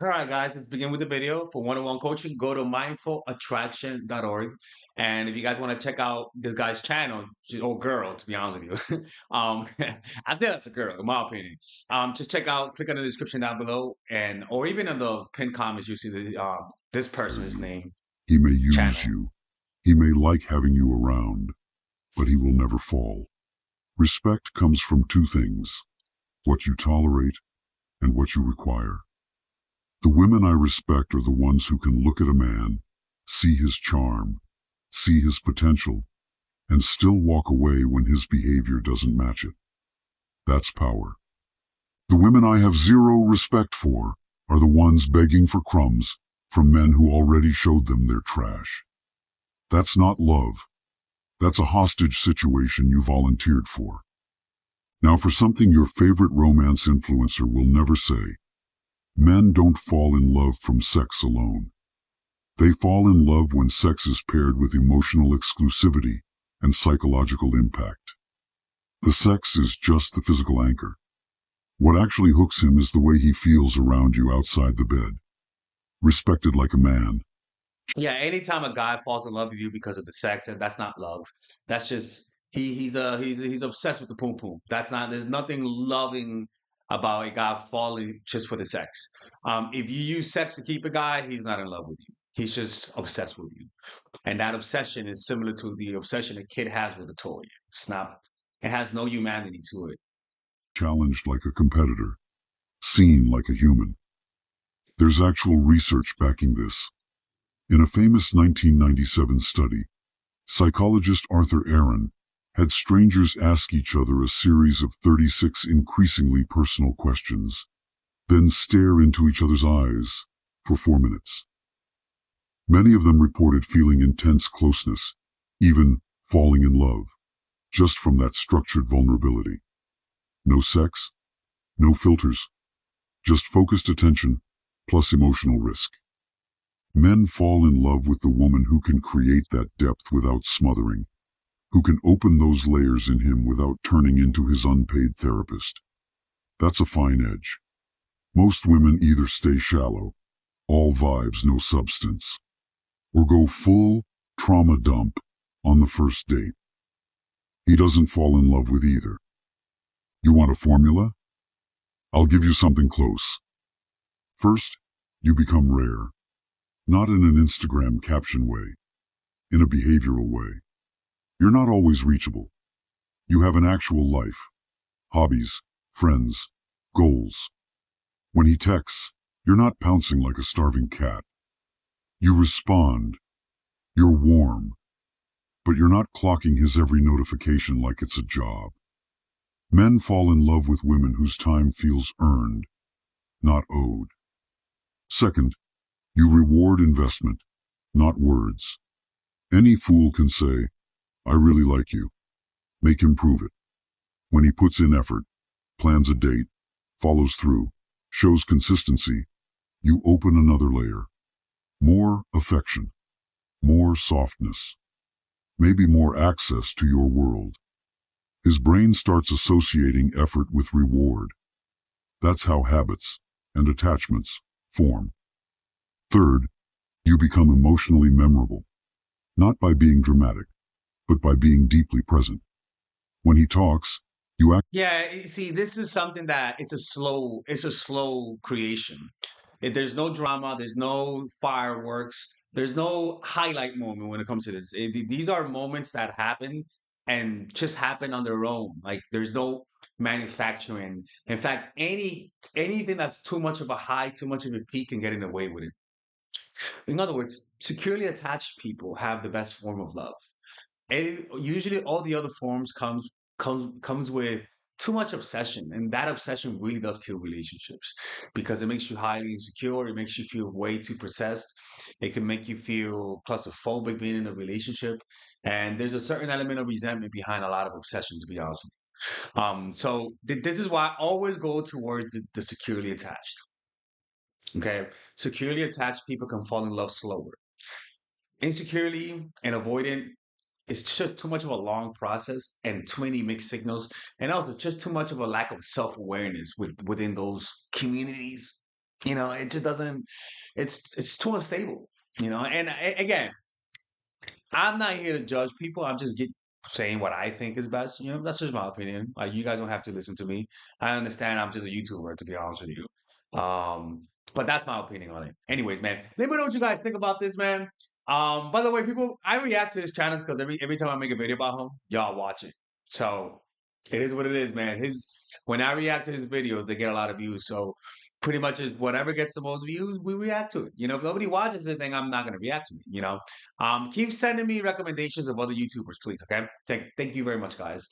All right, guys, let's begin with the video. For one-on-one coaching, go to mindfulattraction.org. And if you guys want to check out this guy's channel, or girl, to be honest with you, I think that's a girl, in my opinion. Just click on the description down below, and or even in the pinned comments, you see this person's You. name, He may use channel. you. He may like having you around, but he will never fall. Respect comes from two things: what you tolerate and what you require. The women I respect are the ones who can look at a man, see his charm, see his potential, and still walk away when his behavior doesn't match it. That's power. The women I have zero respect for are the ones begging for crumbs from men who already showed them their trash. That's not love. That's a hostage situation you volunteered for. Now for something your favorite romance influencer will never say: men don't fall in love from sex alone. They fall in love when sex is paired with emotional exclusivity and psychological impact. The sex is just the physical anchor. What actually hooks him is the way he feels around you outside the bed, respected like a man. Yeah, anytime a guy falls in love with you because of the sex, that's not love. That's just he's obsessed with the poom poom. That's not There's nothing loving about a guy falling just for the sex. If you use sex to keep a guy, he's not in love with you. He's just obsessed with you. And that obsession is similar to the obsession a kid has with a toy. It's not it has no humanity to it. Challenged like a competitor, seen like a human. There's actual research backing this. In a famous 1997 study, psychologist Arthur Aaron had strangers ask each other a series of 36 increasingly personal questions, then stare into each other's eyes for 4 minutes. Many of them reported feeling intense closeness, even falling in love, just from that structured vulnerability. No sex, no filters, just focused attention plus emotional risk. Men fall in love with the woman who can create that depth without smothering, who can open those layers in him without turning into his unpaid therapist. That's a fine edge. Most women either stay shallow, all vibes, no substance, or go full trauma dump on the first date. He doesn't fall in love with either. You want a formula? I'll give you something close. First, you become rare. Not in an Instagram caption way, in a behavioral way. You're not always reachable. You have an actual life, hobbies, friends, goals. When he texts, you're not pouncing like a starving cat. You respond. You're warm. But you're not clocking his every notification like it's a job. Men fall in love with women whose time feels earned, not owed. Second, you reward investment, not words. Any fool can say, "I really like you." Make him prove it. When he puts in effort, plans a date, follows through, shows consistency, you open another layer. More affection, more softness, maybe more access to your world. His brain starts associating effort with reward. That's how habits and attachments form. Third, you become emotionally memorable, not by being dramatic, but by being deeply present. When he talks, you act. Yeah, see, this is something that it's a slow creation. There's no drama, there's no fireworks, there's no highlight moment when it comes to this. These are moments that happen and just happen on their own. Like there's no manufacturing. In fact, anything that's too much of a high, too much of a peak can get in the way with it. In other words, securely attached people have the best form of love. And usually all the other forms comes with too much obsession, and that obsession really does kill relationships because it makes you highly insecure. It makes you feel way too possessed. It can make you feel claustrophobic being in a relationship, and there's a certain element of resentment behind a lot of obsession, to be honest with you. This is why I always go towards the securely attached. Okay, securely attached people can fall in love slower. Insecurely and avoidant, it's just too much of a long process and too many mixed signals, and also just too much of a lack of self-awareness within those communities. It just doesn't. It's too unstable. And again, I'm not here to judge people. I'm just saying what I think is best. That's just my opinion. Like you guys don't have to listen to me. I understand. I'm just a YouTuber, to be honest with you. But that's my opinion on it. Anyways, man, let me know what you guys think about this, man. By the way, people, I react to his channels because every time I make a video about him, y'all watch it. So it is what it is, man. His When I react to his videos, they get a lot of views. So pretty much is whatever gets the most views, we react to it. If nobody watches it, then I'm not gonna react to it. Keep sending me recommendations of other YouTubers, please. Okay. Thank you very much, guys.